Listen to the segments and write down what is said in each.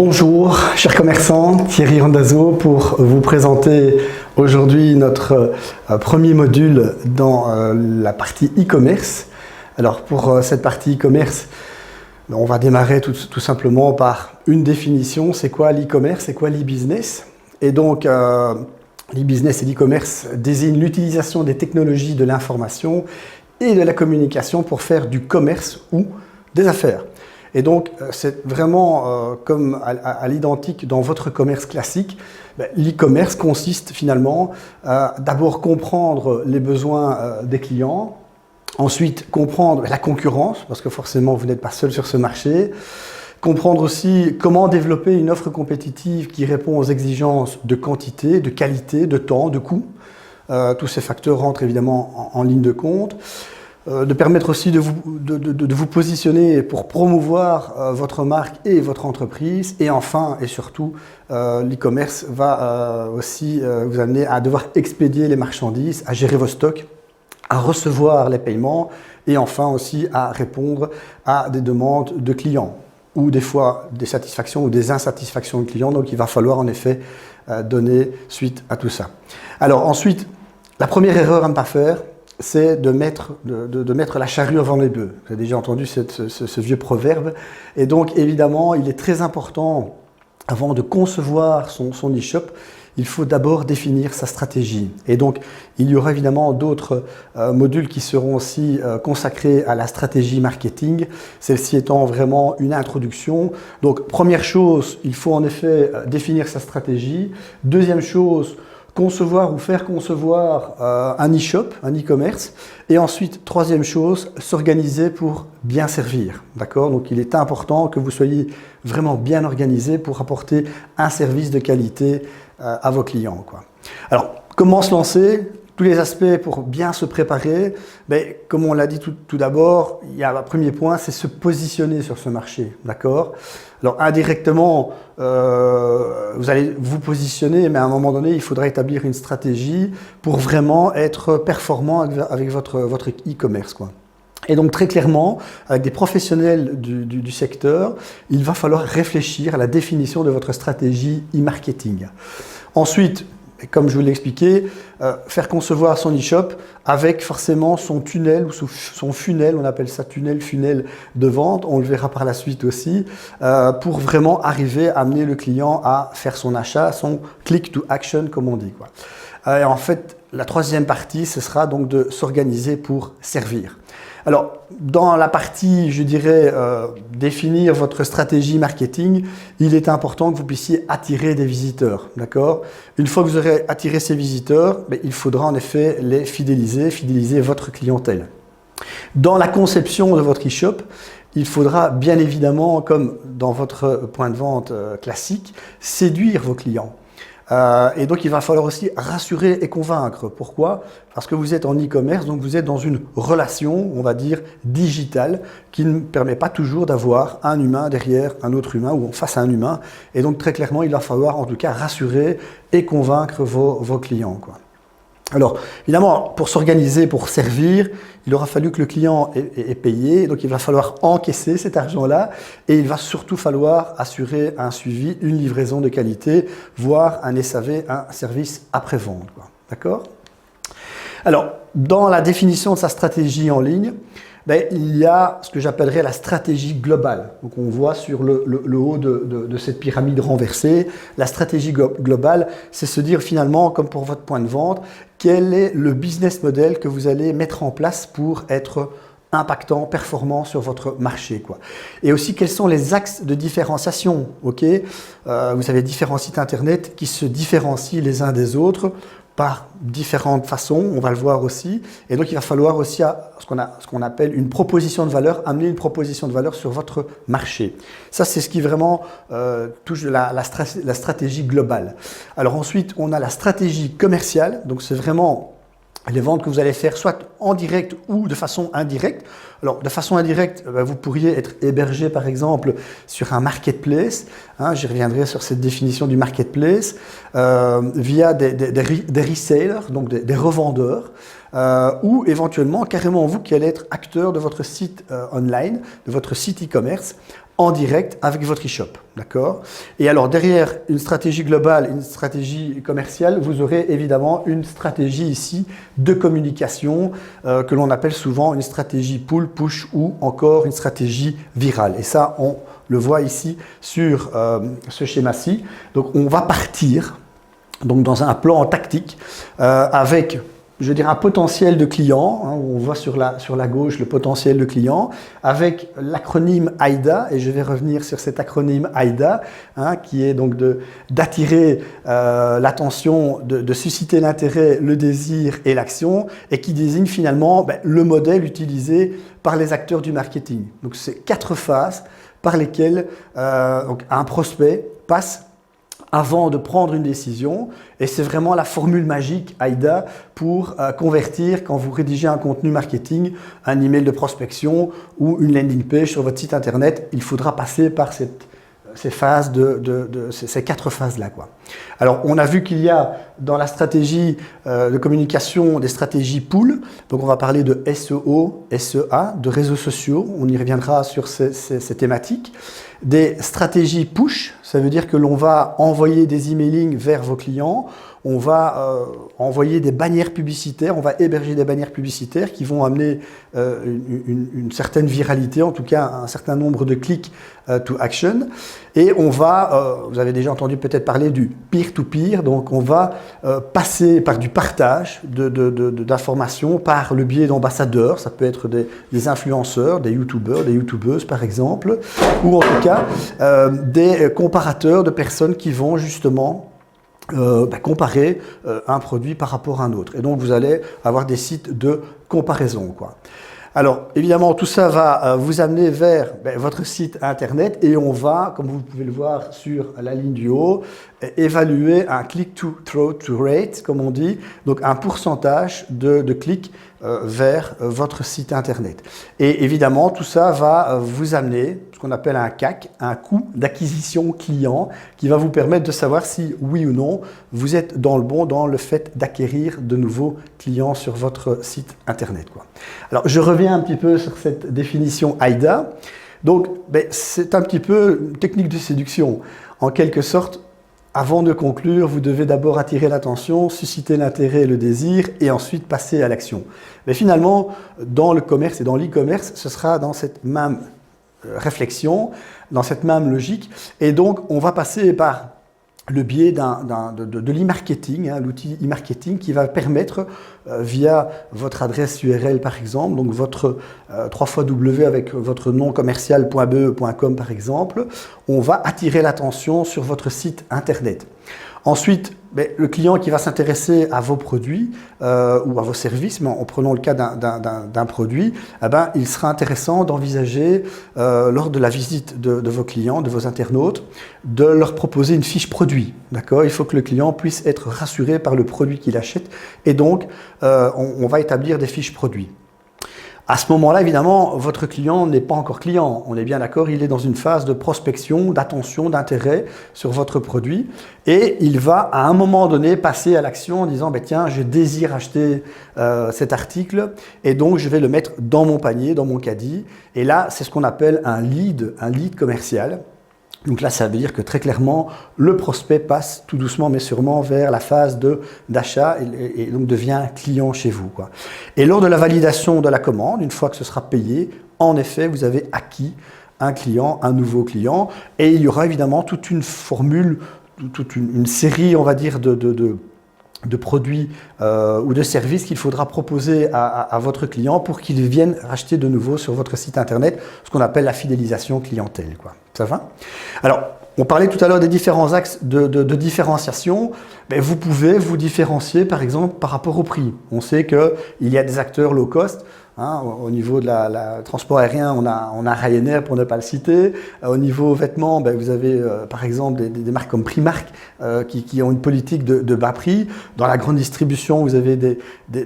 Bonjour, chers commerçants, Thierry Randazzo pour vous présenter aujourd'hui notre premier module dans la partie e-commerce. Alors pour cette partie e-commerce, on va démarrer tout simplement par une définition. C'est quoi l'e-commerce? C'est quoi l'e-business? Et donc l'e-business et l'e-commerce désignent l'utilisation des technologies de l'information et de la communication pour faire du commerce ou des affaires. Et donc, c'est vraiment comme à l'identique dans votre commerce classique. L'e-commerce consiste finalement à d'abord comprendre les besoins des clients, ensuite comprendre la concurrence, parce que forcément vous n'êtes pas seul sur ce marché, comprendre aussi comment développer une offre compétitive qui répond aux exigences de quantité, de qualité, de temps, de coût. Tous ces facteurs rentrent évidemment en ligne de compte. De permettre aussi de vous positionner pour promouvoir votre marque et votre entreprise. Et enfin et surtout, l'e-commerce va aussi vous amener à devoir expédier les marchandises, à gérer vos stocks, à recevoir les paiements et enfin aussi à répondre à des demandes de clients ou des fois des satisfactions ou des insatisfactions de clients. Donc il va falloir en effet donner suite à tout ça. Alors ensuite, la première erreur à ne pas faire, c'est de mettre la charrue avant les bœufs. Vous avez déjà entendu ce vieux proverbe. Et donc, évidemment, il est très important, avant de concevoir son e-shop, il faut d'abord définir sa stratégie. Et donc, il y aura évidemment d'autres modules qui seront aussi consacrés à la stratégie marketing, celle-ci étant vraiment une introduction. Donc, première chose, il faut en effet définir sa stratégie. Deuxième chose, concevoir ou faire concevoir un e-shop, un e-commerce. Et ensuite, troisième chose, s'organiser pour bien servir. D'accord? Donc, il est important que vous soyez vraiment bien organisé pour apporter un service de qualité à vos clients, quoi. Alors, comment se lancer? Tous les aspects pour bien se préparer. Comme on l'a dit tout d'abord, il y a un premier point, c'est se positionner sur ce marché. D'accord? Alors indirectement, vous allez vous positionner, mais à un moment donné, il faudra établir une stratégie pour vraiment être performant avec votre e-commerce, quoi. Et donc très clairement, avec des professionnels du secteur, il va falloir réfléchir à la définition de votre stratégie e-marketing. Ensuite, et comme je vous l'ai expliqué, faire concevoir son e-shop avec forcément son tunnel ou son funnel, on appelle ça tunnel de vente, on le verra par la suite aussi, pour vraiment arriver à amener le client à faire son achat, son click to action comme on dit, quoi. Et en fait, la troisième partie, ce sera donc de s'organiser pour servir. Alors, dans la partie, je dirais, définir votre stratégie marketing, il est important que vous puissiez attirer des visiteurs, d'accord? Une fois que vous aurez attiré ces visiteurs, il faudra en effet les fidéliser votre clientèle. Dans la conception de votre e-shop, il faudra bien évidemment, comme dans votre point de vente classique, séduire vos clients. Et donc, il va falloir aussi rassurer et convaincre. Pourquoi? Parce que vous êtes en e-commerce, donc vous êtes dans une relation, on va dire, digitale, qui ne permet pas toujours d'avoir un humain derrière un autre humain ou face à un humain. Et donc, très clairement, il va falloir en tout cas rassurer et convaincre vos clients, quoi. Alors, évidemment, pour s'organiser, pour servir, il aura fallu que le client ait payé, donc il va falloir encaisser cet argent-là et il va surtout falloir assurer un suivi, une livraison de qualité, voire un SAV, un service après-vente, quoi. D'accord? Alors, dans la définition de sa stratégie en ligne, il y a ce que j'appellerais la stratégie globale. Donc on voit sur le haut de cette pyramide renversée, la stratégie globale, c'est se dire finalement, comme pour votre point de vente, quel est le business model que vous allez mettre en place pour être impactant, performant sur votre marché, quoi. Et aussi, quels sont les axes de différenciation, ok? Vous avez différents sites internet qui se différencient les uns des autres par différentes façons, on va le voir aussi. Et donc, il va falloir aussi ce qu'on appelle une proposition de valeur, amener une proposition de valeur sur votre marché. Ça, c'est ce qui vraiment touche la stratégie globale. Alors ensuite, on a la stratégie commerciale. Donc, c'est vraiment les ventes que vous allez faire soit en direct ou de façon indirecte. Alors, de façon indirecte, vous pourriez être hébergé, par exemple, sur un marketplace. J'y reviendrai sur cette définition du marketplace, via des resellers, donc des revendeurs, ou éventuellement, carrément vous qui allez être acteur de votre site online, de votre site e-commerce, en direct avec votre e-shop, d'accord? Et alors derrière une stratégie globale, une stratégie commerciale, vous aurez évidemment une stratégie ici de communication que l'on appelle souvent une stratégie pull, push ou encore une stratégie virale. Et ça, on le voit ici sur ce schéma-ci. Donc on va partir donc, dans un plan tactique avec, je dirais, un potentiel de client, hein, on voit sur la gauche le potentiel de client, avec l'acronyme AIDA, et je vais revenir sur cet acronyme AIDA, hein, qui est donc d'attirer l'attention, de susciter l'intérêt, le désir et l'action, et qui désigne finalement le modèle utilisé par les acteurs du marketing. Donc c'est 4 phases par lesquelles donc, un prospect passe avant de prendre une décision, et c'est vraiment la formule magique AIDA pour convertir, quand vous rédigez un contenu marketing, un email de prospection ou une landing page sur votre site internet, il faudra passer par ces phases ces 4 phases-là, quoi. Alors, on a vu qu'il y a dans la stratégie de communication des stratégies pull, donc on va parler de SEO, SEA, de réseaux sociaux, on y reviendra sur ces thématiques. Des stratégies push, ça veut dire que l'on va envoyer des emailing vers vos clients, on va envoyer des bannières publicitaires, on va héberger des bannières publicitaires qui vont amener une certaine viralité, en tout cas un certain nombre de clics to action. Et on va, vous avez déjà entendu peut-être parler du peer-to-peer, donc on va passer par du partage d'informations par le biais d'ambassadeurs, ça peut être des influenceurs, des youtubeurs, des youtubeuses par exemple, ou en tout cas des comparateurs de personnes qui vont justement comparer un produit par rapport à un autre. Et donc, vous allez avoir des sites de comparaison, quoi. Alors, évidemment, tout ça va vous amener vers votre site internet et on va, comme vous pouvez le voir sur la ligne du haut, évaluer un click-to-through rate, comme on dit, donc un pourcentage de clics vers votre site internet. Et évidemment, tout ça va vous amener ce qu'on appelle un CAC, un coût d'acquisition client, qui va vous permettre de savoir si, oui ou non, vous êtes dans le bon dans le fait d'acquérir de nouveaux clients sur votre site internet, quoi. Alors, je reviens un petit peu sur cette définition AIDA. Donc, c'est un petit peu une technique de séduction. En quelque sorte, avant de conclure, vous devez d'abord attirer l'attention, susciter l'intérêt et le désir, et ensuite passer à l'action. Mais finalement, dans le commerce et dans l'e-commerce, ce sera dans cette même réflexion, dans cette même logique. Et donc, on va passer par le biais de l'e-marketing, hein, l'outil e-marketing qui va permettre, via votre adresse URL par exemple, donc votre 3xW avec votre nom commercial.be.com par exemple, on va attirer l'attention sur votre site internet. Ensuite, le client qui va s'intéresser à vos produits ou à vos services, mais en prenant le cas d'un produit, il sera intéressant d'envisager, lors de la visite de vos clients, de vos internautes, de leur proposer une fiche produit. D'accord ? Il faut que le client puisse être rassuré par le produit qu'il achète et donc on va établir des fiches produits. À ce moment-là, évidemment, votre client n'est pas encore client. On est bien d'accord, il est dans une phase de prospection, d'attention, d'intérêt sur votre produit. Et il va, à un moment donné, passer à l'action en disant « Tiens, je désire acheter cet article et donc je vais le mettre dans mon panier, dans mon caddie. » Et là, c'est ce qu'on appelle un lead commercial. Donc là, ça veut dire que très clairement, le prospect passe tout doucement mais sûrement vers la phase d'achat et donc devient client chez vous, quoi. Et lors de la validation de la commande, une fois que ce sera payé, en effet, vous avez acquis un client, un nouveau client, et il y aura évidemment toute une formule, toute une série, on va dire, de produits ou de services qu'il faudra proposer à votre client pour qu'il vienne racheter de nouveau sur votre site internet, ce qu'on appelle la fidélisation clientèle, quoi. Ça va ? Alors, on parlait tout à l'heure des différents axes de différenciation. Vous pouvez vous différencier, par exemple, par rapport au prix. On sait qu'il y a des acteurs low cost. Hein, au niveau de la transport aérien, on a Ryanair pour ne pas le citer. Au niveau vêtements, vous avez par exemple des marques comme Primark qui ont une politique de bas prix. Dans la grande distribution, vous avez des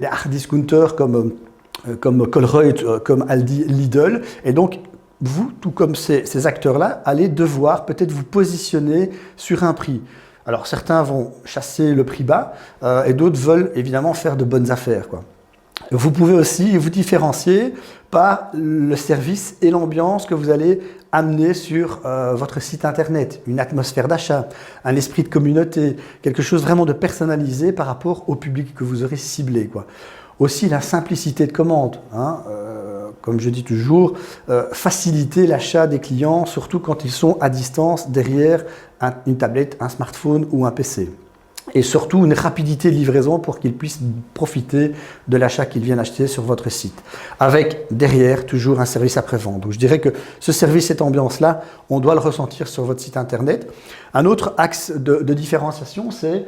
hard discounters comme Colruyt, comme Aldi, Lidl. Et donc, vous, tout comme ces acteurs-là, allez devoir peut-être vous positionner sur un prix. Alors, certains vont chasser le prix bas et d'autres veulent évidemment faire de bonnes affaires, quoi. Vous pouvez aussi vous différencier par le service et l'ambiance que vous allez amener sur votre site internet, une atmosphère d'achat, un esprit de communauté, quelque chose vraiment de personnalisé par rapport au public que vous aurez ciblé, quoi. Aussi la simplicité de commande, hein, comme je dis toujours, faciliter l'achat des clients, surtout quand ils sont à distance derrière une tablette, un smartphone ou un PC. Et surtout une rapidité de livraison pour qu'ils puissent profiter de l'achat qu'ils viennent acheter sur votre site. Avec derrière toujours un service après-vente. Donc je dirais que ce service, cette ambiance-là, on doit le ressentir sur votre site internet. Un autre axe de différenciation, c'est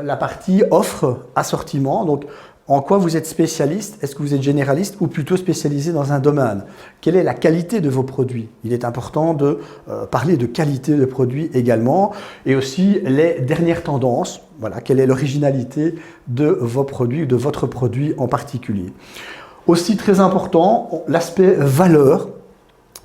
la partie offre, assortiment. Donc en quoi vous êtes spécialiste? Est-ce que vous êtes généraliste ou plutôt spécialisé dans un domaine? Quelle est la qualité de vos produits? Il est important de parler de qualité de produits également et aussi les dernières tendances. Voilà, quelle est l'originalité de vos produits, de votre produit en particulier. Aussi très important, l'aspect valeur.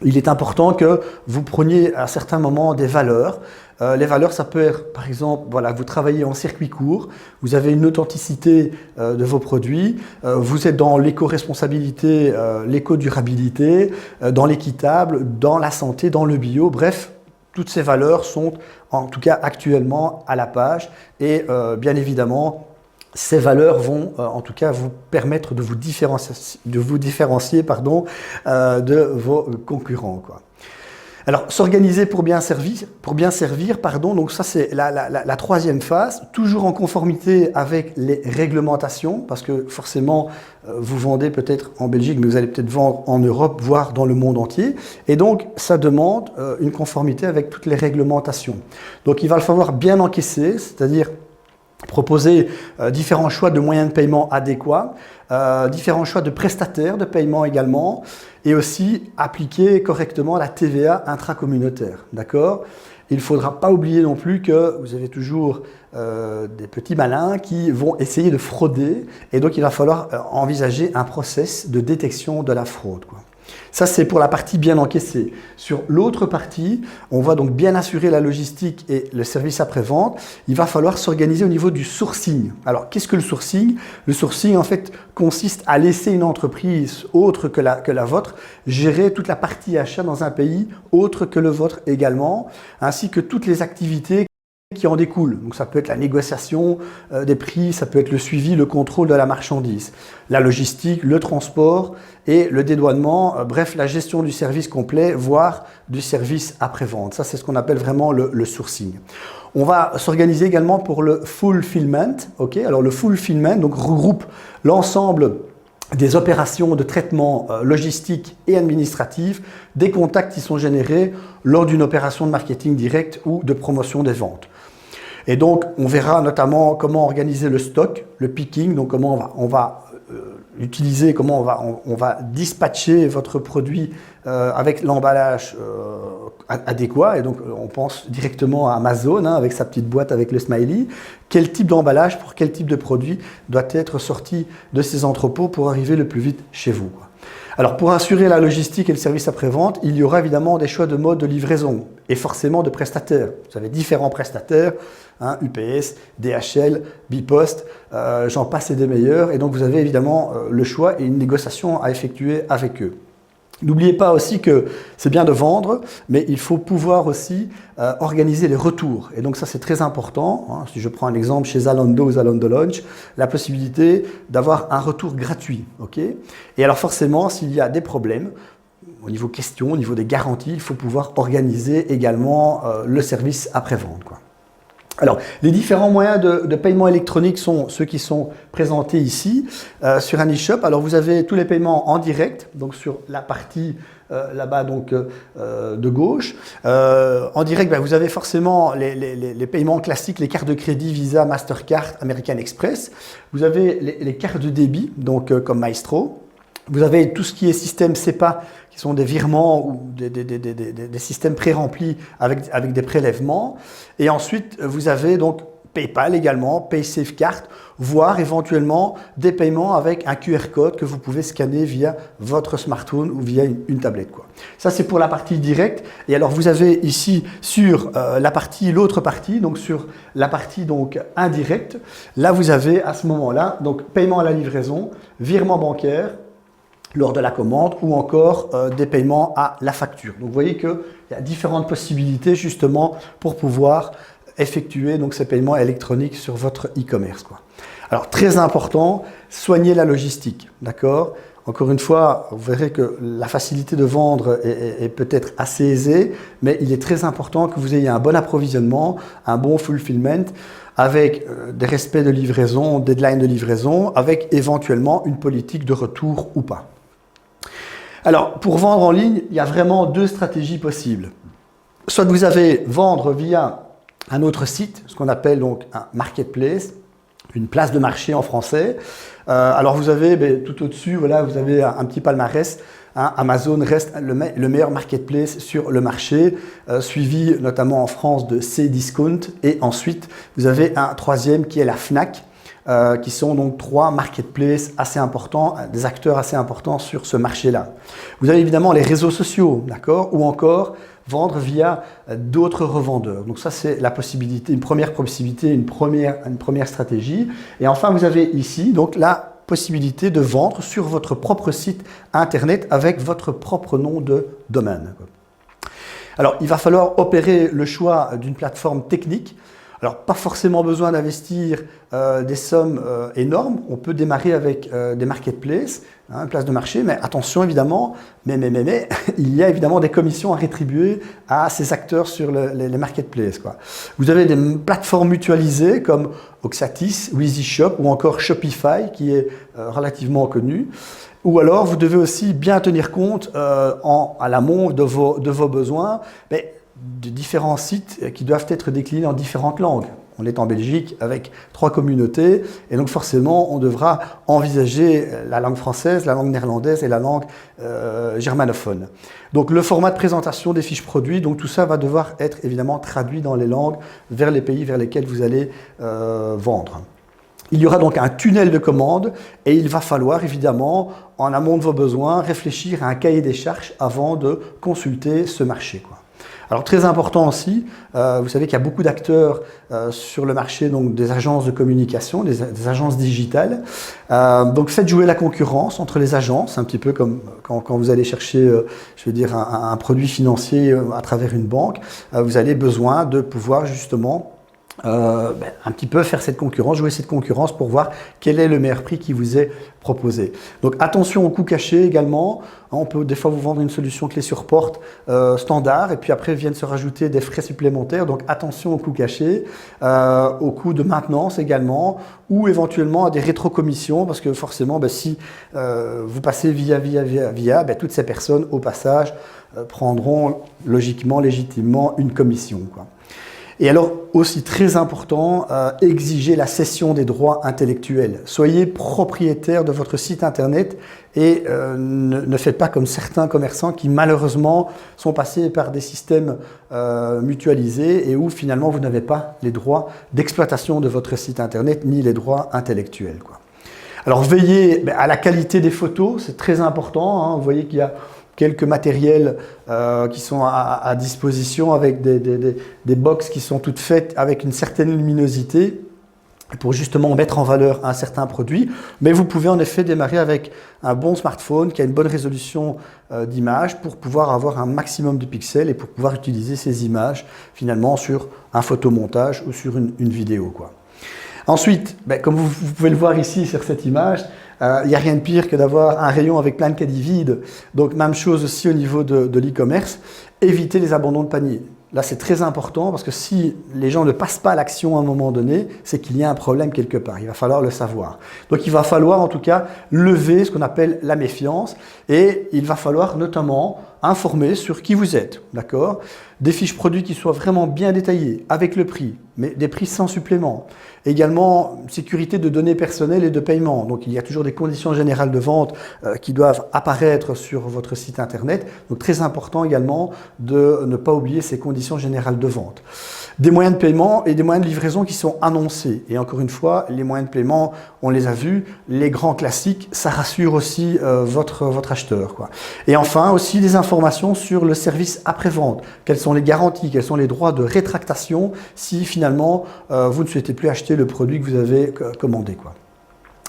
Il est important que vous preniez à certains moments des valeurs. Les valeurs, ça peut être, par exemple, voilà, vous travaillez en circuit court, vous avez une authenticité de vos produits, vous êtes dans l'éco-responsabilité, l'éco-durabilité, dans l'équitable, dans la santé, dans le bio, bref, toutes ces valeurs sont en tout cas actuellement à la page et bien évidemment, ces valeurs vont en tout cas vous permettre de vous différencier de vos concurrents, quoi. Alors, s'organiser pour bien servir, donc ça c'est la troisième phase, toujours en conformité avec les réglementations, parce que forcément, vous vendez peut-être en Belgique, mais vous allez peut-être vendre en Europe, voire dans le monde entier, et donc ça demande une conformité avec toutes les réglementations. Donc il va falloir bien encaisser, c'est-à-dire proposer différents choix de moyens de paiement adéquats, différents choix de prestataires de paiement également, et aussi appliquer correctement la TVA intracommunautaire. D'accord ? Il ne faudra pas oublier non plus que vous avez toujours des petits malins qui vont essayer de frauder, et donc il va falloir envisager un process de détection de la fraude, quoi. Ça, c'est pour la partie bien encaissée. Sur l'autre partie, on va donc bien assurer la logistique et le service après-vente. Il va falloir s'organiser au niveau du sourcing. Alors, qu'est-ce que le sourcing? Le sourcing, en fait, consiste à laisser une entreprise autre que la vôtre gérer toute la partie achat dans un pays autre que le vôtre également, ainsi que toutes les activités qui en découlent. Donc ça peut être la négociation des prix, ça peut être le suivi, le contrôle de la marchandise, la logistique, le transport et le dédouanement, bref, la gestion du service complet, voire du service après-vente. Ça, c'est ce qu'on appelle vraiment le sourcing. On va s'organiser également pour le fulfillment. Okay, alors le fulfillment donc, regroupe l'ensemble des opérations de traitement logistique et administratif, des contacts qui sont générés lors d'une opération de marketing direct ou de promotion des ventes. Et donc, on verra notamment comment organiser le stock, le picking, donc comment on va utiliser, comment on va dispatcher votre produit avec l'emballage adéquat. Et donc, on pense directement à Amazon, hein, avec sa petite boîte avec le smiley. Quel type d'emballage pour quel type de produit doit être sorti de ces entrepôts pour arriver le plus vite chez vous, quoi. Alors, pour assurer la logistique et le service après-vente, il y aura évidemment des choix de mode de livraison et forcément de prestataires. Vous avez différents prestataires, hein, UPS, DHL, Bipost, j'en passe et des meilleurs. Et donc, vous avez évidemment le choix et une négociation à effectuer avec eux. N'oubliez pas aussi que c'est bien de vendre, mais il faut pouvoir aussi organiser les retours. Et donc ça, c'est très important. Hein. Si je prends un exemple chez Zalando ou Zalando Lounge, la possibilité d'avoir un retour gratuit. Okay ? Et alors forcément, s'il y a des problèmes, au niveau questions, au niveau des garanties, il faut pouvoir organiser également le service après-vente, quoi. Alors, les différents moyens de paiement électronique sont ceux qui sont présentés ici sur un e-shop. Alors, vous avez tous les paiements en direct, donc sur la partie là-bas donc de gauche. En direct, ben, vous avez forcément les paiements classiques, les cartes de crédit Visa, Mastercard, American Express. Vous avez les cartes de débit, donc comme Maestro. Vous avez tout ce qui est système SEPA, qui sont des virements ou des systèmes pré-remplis avec des prélèvements. Et ensuite, vous avez donc PayPal également, PaySafeCard, voire éventuellement des paiements avec un QR code que vous pouvez scanner via votre smartphone ou via une tablette, quoi. Ça, c'est pour la partie directe. Et alors, vous avez ici sur l'autre partie, donc sur la partie donc indirecte, là, vous avez à ce moment-là, donc paiement à la livraison, virement bancaire lors de la commande ou encore des paiements à la facture. Donc, vous voyez qu'il y a différentes possibilités justement pour pouvoir effectuer donc ces paiements électroniques sur votre e-commerce, quoi. Alors, très important, soignez la logistique, d'accord? Encore une fois, vous verrez que la facilité de vendre est peut-être assez aisée, mais il est très important que vous ayez un bon approvisionnement, un bon fulfillment, avec des respects de livraison, deadline de livraison, avec éventuellement une politique de retour ou pas. Alors, pour vendre en ligne, il y a vraiment deux stratégies possibles. Soit vous avez vendre via un autre site, ce qu'on appelle donc un marketplace, une place de marché en français. Alors vous avez tout au-dessus, voilà, vous avez un petit palmarès. Hein, Amazon reste le meilleur marketplace sur le marché, suivi notamment en France de Cdiscount. Et ensuite, vous avez un troisième qui est la Fnac, qui sont donc trois marketplaces assez importants, des acteurs assez importants sur ce marché-là. Vous avez évidemment les réseaux sociaux, d'accord, ou encore vendre via d'autres revendeurs. Donc ça, c'est la possibilité, une première possibilité, une première stratégie. Et enfin, vous avez ici donc la possibilité de vendre sur votre propre site internet avec votre propre nom de domaine. Alors, il va falloir opérer le choix d'une plateforme technique. Alors, pas forcément besoin d'investir des sommes énormes. On peut démarrer avec des marketplaces, hein, place de marché, mais attention évidemment, mais il y a évidemment des commissions à rétribuer à ces acteurs sur les marketplaces, quoi. Vous avez des plateformes mutualisées comme Oxatis, EasyShop ou encore Shopify qui est relativement connu. Ou alors, vous devez aussi bien tenir compte à l'amont de vos besoins, mais de différents sites qui doivent être déclinés en différentes langues. On est en Belgique avec 3 communautés et donc forcément on devra envisager la langue française, la langue néerlandaise et la langue germanophone. Donc le format de présentation des fiches produits, donc tout ça va devoir être évidemment traduit dans les langues vers les pays vers lesquels vous allez vendre. Il y aura donc un tunnel de commande et il va falloir évidemment, en amont de vos besoins, réfléchir à un cahier des charges avant de consulter ce marché, quoi. Alors très important aussi, vous savez qu'il y a beaucoup d'acteurs sur le marché, donc des agences de communication, des agences digitales. Donc faites jouer la concurrence entre les agences, un petit peu comme quand vous allez chercher, je veux dire, un produit financier à travers une banque. Vous avez besoin de pouvoir justement un petit peu faire cette concurrence, jouer cette concurrence pour voir quel est le meilleur prix qui vous est proposé. Donc attention aux coûts cachés également. On peut des fois vous vendre une solution clé sur porte standard et puis après viennent se rajouter des frais supplémentaires. Donc attention aux coûts cachés, aux coûts de maintenance également ou éventuellement à des rétrocommissions parce que forcément si vous passez via, toutes ces personnes au passage prendront légitimement une commission, quoi. Et alors, aussi très important, exiger la cession des droits intellectuels. Soyez propriétaire de votre site internet et ne faites pas comme certains commerçants qui malheureusement sont passés par des systèmes mutualisés et où finalement vous n'avez pas les droits d'exploitation de votre site internet ni les droits intellectuels, quoi. Alors, veillez à la qualité des photos, c'est très important, hein. Vous voyez qu'il y a quelques matériels qui sont à disposition avec des box qui sont toutes faites avec une certaine luminosité pour justement mettre en valeur un certain produit. Mais vous pouvez en effet démarrer avec un bon smartphone qui a une bonne résolution d'image pour pouvoir avoir un maximum de pixels et pour pouvoir utiliser ces images finalement sur un photomontage ou sur une vidéo, quoi. Ensuite, comme vous pouvez le voir ici sur cette image, il n'y a rien de pire que d'avoir un rayon avec plein de caddies vides. Donc même chose aussi au niveau de l'e-commerce, évitez les abandons de panier. Là, c'est très important parce que si les gens ne passent pas à l'action à un moment donné, c'est qu'il y a un problème quelque part. Il va falloir le savoir. Donc il va falloir en tout cas lever ce qu'on appelle la méfiance et il va falloir notamment informer sur qui vous êtes, d'accord? Des fiches produits qui soient vraiment bien détaillées, avec le prix, mais des prix sans supplément. Également, sécurité de données personnelles et de paiement. Donc, il y a toujours des conditions générales de vente qui doivent apparaître sur votre site internet. Donc, très important également de ne pas oublier ces conditions générales de vente. Des moyens de paiement et des moyens de livraison qui sont annoncés. Et encore une fois, les moyens de paiement, on les a vus, les grands classiques, ça rassure aussi votre acheteur, quoi. Et enfin, aussi des informations sur le service après-vente. Quelles sont les garanties, quels sont les droits de rétractation si finalement vous ne souhaitez plus acheter le produit que vous avez commandé, quoi.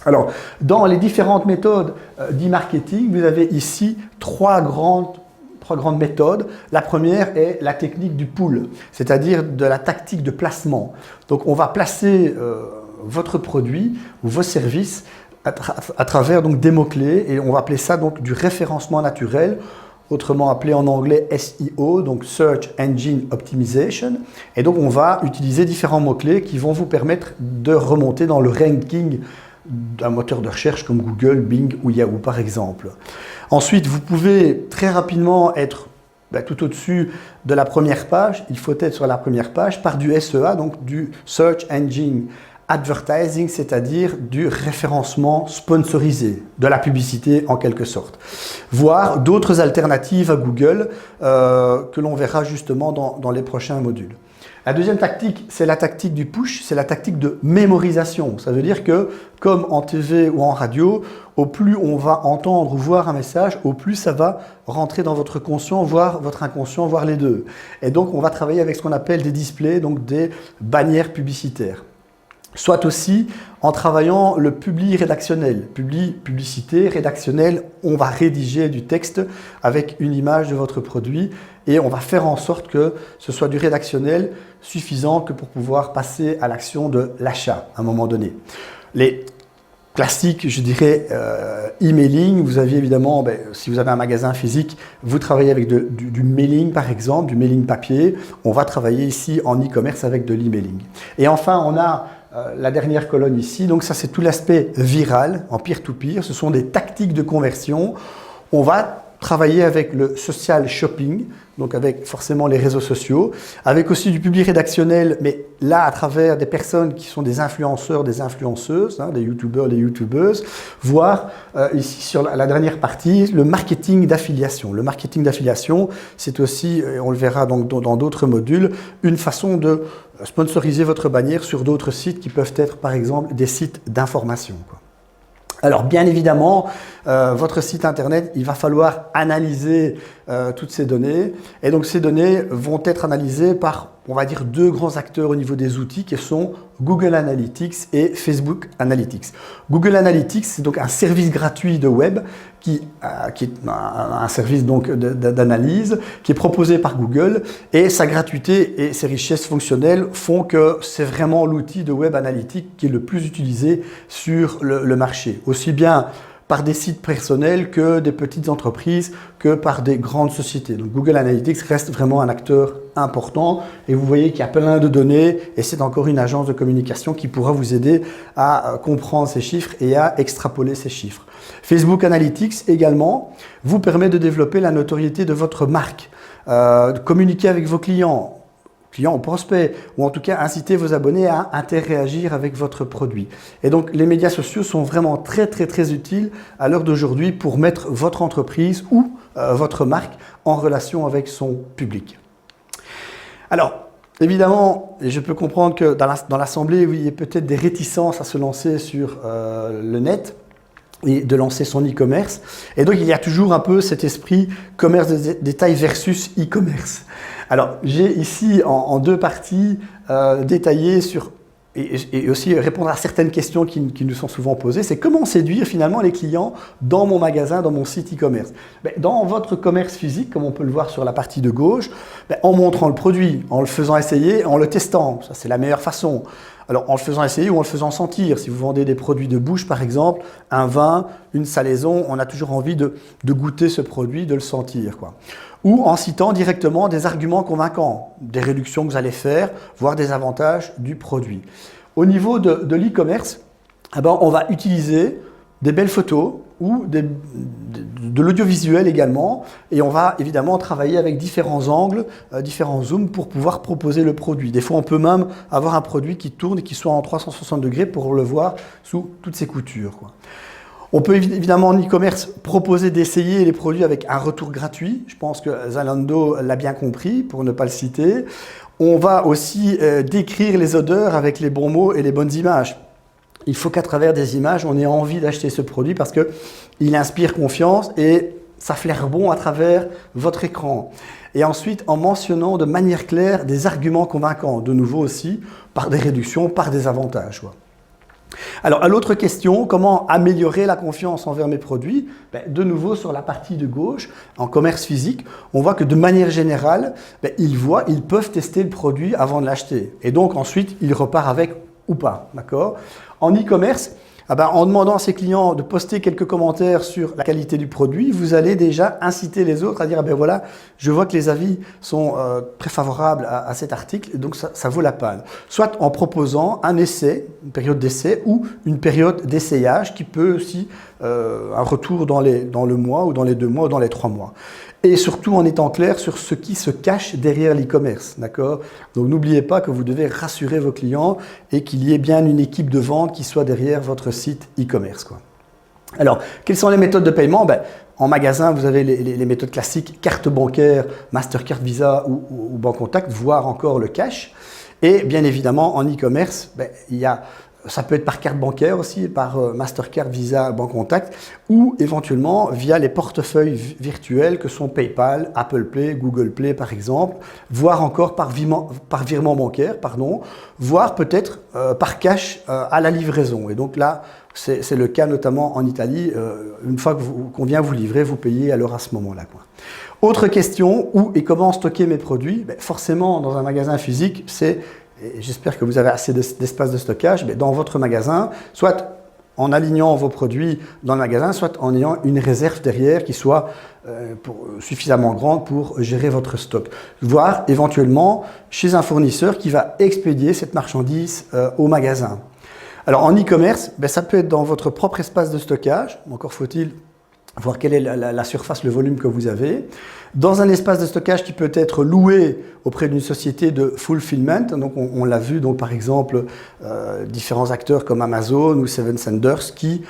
Alors, dans les différentes méthodes d'e-marketing, vous avez ici trois grandes méthodes. La première est la technique du pull, c'est-à-dire de la tactique de placement. Donc, on va placer votre produit ou vos services à travers donc, des mots-clés et on va appeler ça donc, du référencement naturel, autrement appelé en anglais SEO, donc Search Engine Optimization. Et donc, on va utiliser différents mots-clés qui vont vous permettre de remonter dans le ranking d'un moteur de recherche comme Google, Bing ou Yahoo par exemple. Ensuite, vous pouvez très rapidement être tout au-dessus de la première page. Il faut être sur la première page par du SEA, donc du Search Engine Advertising, c'est-à-dire du référencement sponsorisé, de la publicité en quelque sorte. Voire d'autres alternatives à Google que l'on verra justement dans les prochains modules. La deuxième tactique, c'est la tactique du push, c'est la tactique de mémorisation. Ça veut dire que, comme en TV ou en radio, au plus on va entendre ou voir un message, au plus ça va rentrer dans votre conscient, voire votre inconscient, voire les deux. Et donc, on va travailler avec ce qu'on appelle des displays, donc des bannières publicitaires. Soit aussi en travaillant le publi rédactionnel. Publicité, rédactionnel, on va rédiger du texte avec une image de votre produit et on va faire en sorte que ce soit du rédactionnel suffisant que pour pouvoir passer à l'action de l'achat à un moment donné. Les classiques, je dirais, emailing, vous aviez évidemment, si vous avez un magasin physique, vous travaillez avec du mailing par exemple, du mailing papier. On va travailler ici en e-commerce avec de l'emailing. Et enfin, on a la dernière colonne ici, donc ça c'est tout l'aspect viral en peer-to-peer, ce sont des tactiques de conversion. On va travailler avec le social shopping, donc avec forcément les réseaux sociaux, avec aussi du public rédactionnel, mais là à travers des personnes qui sont des influenceurs, des influenceuses, des youtubeurs, des youtubeuses, voire ici sur la dernière partie, le marketing d'affiliation. Le marketing d'affiliation, c'est aussi, on le verra donc dans d'autres modules, une façon de sponsoriser votre bannière sur d'autres sites qui peuvent être par exemple des sites d'information, quoi. Alors bien évidemment, votre site internet, il va falloir analyser toutes ces données et donc ces données vont être analysées par, on va dire, deux grands acteurs au niveau des outils qui sont Google Analytics et Facebook Analytics. Google Analytics, c'est donc un service gratuit de web qui est un service donc d'analyse qui est proposé par Google et sa gratuité et ses richesses fonctionnelles font que c'est vraiment l'outil de web analytique qui est le plus utilisé sur le marché. Aussi bien par des sites personnels que des petites entreprises, que par des grandes sociétés. Donc Google Analytics reste vraiment un acteur important et vous voyez qu'il y a plein de données et c'est encore une agence de communication qui pourra vous aider à comprendre ces chiffres et à extrapoler ces chiffres. Facebook Analytics également vous permet de développer la notoriété de votre marque, de communiquer avec vos clients ou prospects, ou en tout cas inciter vos abonnés à interréagir avec votre produit. Et donc les médias sociaux sont vraiment très utiles à l'heure d'aujourd'hui pour mettre votre entreprise ou votre marque en relation avec son public. Alors évidemment, je peux comprendre que dans l'assemblée, il y a peut-être des réticences à se lancer sur le net et de lancer son e-commerce. Et donc, il y a toujours un peu cet esprit commerce de détail versus e-commerce. Alors, j'ai ici en deux parties détaillées sur et aussi répondre à certaines questions qui nous sont souvent posées. C'est comment séduire finalement les clients dans mon magasin, dans mon site e-commerce. Dans votre commerce physique, comme on peut le voir sur la partie de gauche, en montrant le produit, en le faisant essayer, en le testant. Ça, c'est la meilleure façon. Alors, en le faisant essayer ou en le faisant sentir. Si vous vendez des produits de bouche, par exemple, un vin, une salaison, on a toujours envie de goûter ce produit, de le sentir, quoi. Ou en citant directement des arguments convaincants, des réductions que vous allez faire, voire des avantages du produit. Au niveau de l'e-commerce, on va utiliser des belles photos ou de l'audiovisuel également. Et on va évidemment travailler avec différents angles, différents zooms pour pouvoir proposer le produit. Des fois, on peut même avoir un produit qui tourne et qui soit en 360 degrés pour le voir sous toutes ses coutures, quoi. On peut évidemment en e-commerce proposer d'essayer les produits avec un retour gratuit. Je pense que Zalando l'a bien compris, pour ne pas le citer. On va aussi décrire les odeurs avec les bons mots et les bonnes images. Il faut qu'à travers des images, on ait envie d'acheter ce produit parce qu'il inspire confiance et ça flaire bon à travers votre écran. Et ensuite, en mentionnant de manière claire des arguments convaincants, de nouveau aussi, par des réductions, par des avantages, quoi. Alors, à l'autre question, comment améliorer la confiance envers mes produits? De nouveau, sur la partie de gauche, en commerce physique, on voit que de manière générale, ils peuvent tester le produit avant de l'acheter. Et donc, ensuite, ils repartent avec ou pas, d'accord? En e-commerce, en demandant à ses clients de poster quelques commentaires sur la qualité du produit, vous allez déjà inciter les autres à dire voilà, je vois que les avis sont très favorables à cet article, et donc ça vaut la peine. Soit en proposant un essai, une période d'essai ou une période d'essayage qui peut aussi un retour dans le mois ou dans les 2 mois ou dans les 3 mois. Et surtout en étant clair sur ce qui se cache derrière l'e-commerce, d'accord? Donc n'oubliez pas que vous devez rassurer vos clients et qu'il y ait bien une équipe de vente qui soit derrière votre site e-commerce, quoi. Alors, quelles sont les méthodes de paiement? En magasin, vous avez les méthodes classiques, carte bancaire, Mastercard, Visa ou Bancontact, voire encore le cash. Et bien évidemment, en e-commerce, ça peut être par carte bancaire aussi, par Mastercard, Visa, Bancontact, ou éventuellement via les portefeuilles virtuels que sont PayPal, Apple Pay, Google Play par exemple, voire encore par virement bancaire, voire peut-être par cash à la livraison. Et donc là, c'est le cas notamment en Italie. Une fois qu'on vient vous livrer, vous payez alors à ce moment-là, quoi. Autre question, où et comment stocker mes produits? Forcément, dans un magasin physique, et j'espère que vous avez assez d'espace de stockage, dans votre magasin, soit en alignant vos produits dans le magasin, soit en ayant une réserve derrière qui soit suffisamment grande pour gérer votre stock. Voire éventuellement chez un fournisseur qui va expédier cette marchandise au magasin. Alors en e-commerce, ça peut être dans votre propre espace de stockage, encore faut-il voir quelle est la surface, le volume que vous avez. Dans un espace de stockage qui peut être loué auprès d'une société de fulfillment, donc on l'a vu donc par exemple différents acteurs comme Amazon ou Seven Senders qui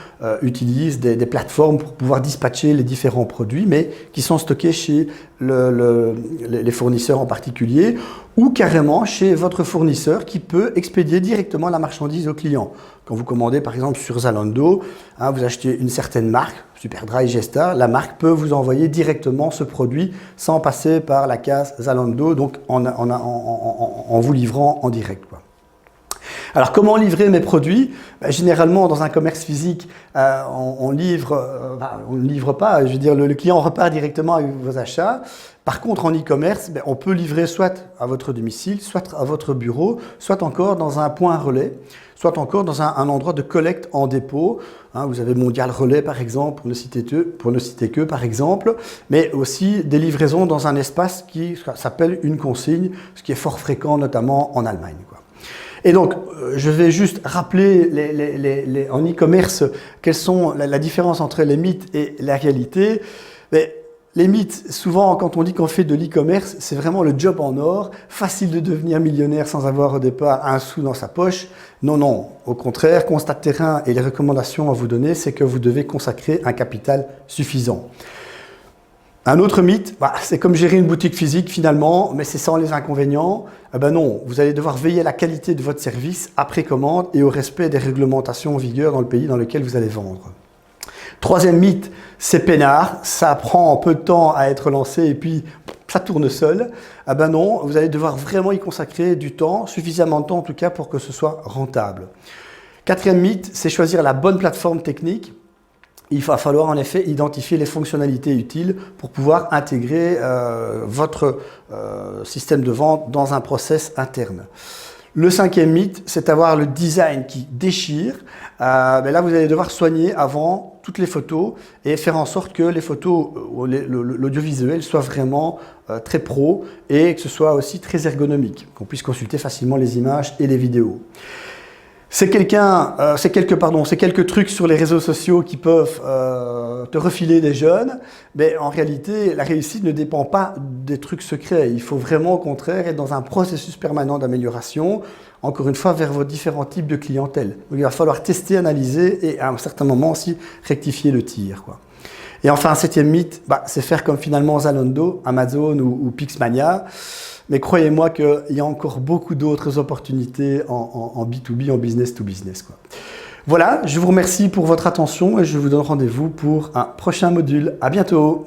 utilisent des plateformes pour pouvoir dispatcher les différents produits, mais qui sont stockés chez les fournisseurs en particulier, ou carrément chez votre fournisseur qui peut expédier directement la marchandise au client. Quand vous commandez par exemple sur Zalando, vous achetez une certaine marque, Superdry, Gestar, la marque peut vous envoyer directement ce produit sans passer par la case Zalando, donc en vous livrant en direct, quoi. Alors, comment livrer mes produits? Généralement, dans un commerce physique, on ne livre pas. Je veux dire, le client repart directement avec vos achats. Par contre, en e-commerce, on peut livrer soit à votre domicile, soit à votre bureau, soit encore dans un point relais, soit encore dans un endroit de collecte en dépôt. Vous avez Mondial Relais, par exemple, pour ne citer que, par exemple, mais aussi des livraisons dans un espace qui s'appelle une consigne, ce qui est fort fréquent, notamment en Allemagne, quoi. Et donc, je vais juste rappeler en e-commerce quelles sont la différence entre les mythes et la réalité. Mais les mythes, souvent, quand on dit qu'on fait de l'e-commerce, c'est vraiment le job en or, facile de devenir millionnaire sans avoir au départ un sou dans sa poche. Non, non, au contraire, constat de terrain et les recommandations à vous donner, c'est que vous devez consacrer un capital suffisant. Un autre mythe, c'est comme gérer une boutique physique finalement, mais c'est sans les inconvénients. Non, vous allez devoir veiller à la qualité de votre service après commande et au respect des réglementations en vigueur dans le pays dans lequel vous allez vendre. Troisième mythe, c'est peinard, ça prend un peu de temps à être lancé et puis ça tourne seul. Non, vous allez devoir vraiment y consacrer du temps, suffisamment de temps en tout cas pour que ce soit rentable. Quatrième mythe, c'est choisir la bonne plateforme technique. Il va falloir en effet identifier les fonctionnalités utiles pour pouvoir intégrer votre système de vente dans un process interne. Le cinquième mythe, c'est avoir le design qui déchire. Là, vous allez devoir soigner avant toutes les photos et faire en sorte que les photos, l'audiovisuel soit vraiment très pro et que ce soit aussi très ergonomique, qu'on puisse consulter facilement les images et les vidéos. C'est quelques trucs sur les réseaux sociaux qui peuvent te refiler des jeunes, mais en réalité, la réussite ne dépend pas des trucs secrets. Il faut vraiment, au contraire, être dans un processus permanent d'amélioration, encore une fois, vers vos différents types de clientèle. Donc, il va falloir tester, analyser et à un certain moment aussi rectifier le tir, quoi. Et enfin, un septième mythe, c'est faire comme finalement Zalando, Amazon ou Pixmania. Mais croyez-moi qu'il y a encore beaucoup d'autres opportunités en B2B, en business to business, quoi. Voilà, je vous remercie pour votre attention et je vous donne rendez-vous pour un prochain module. À bientôt!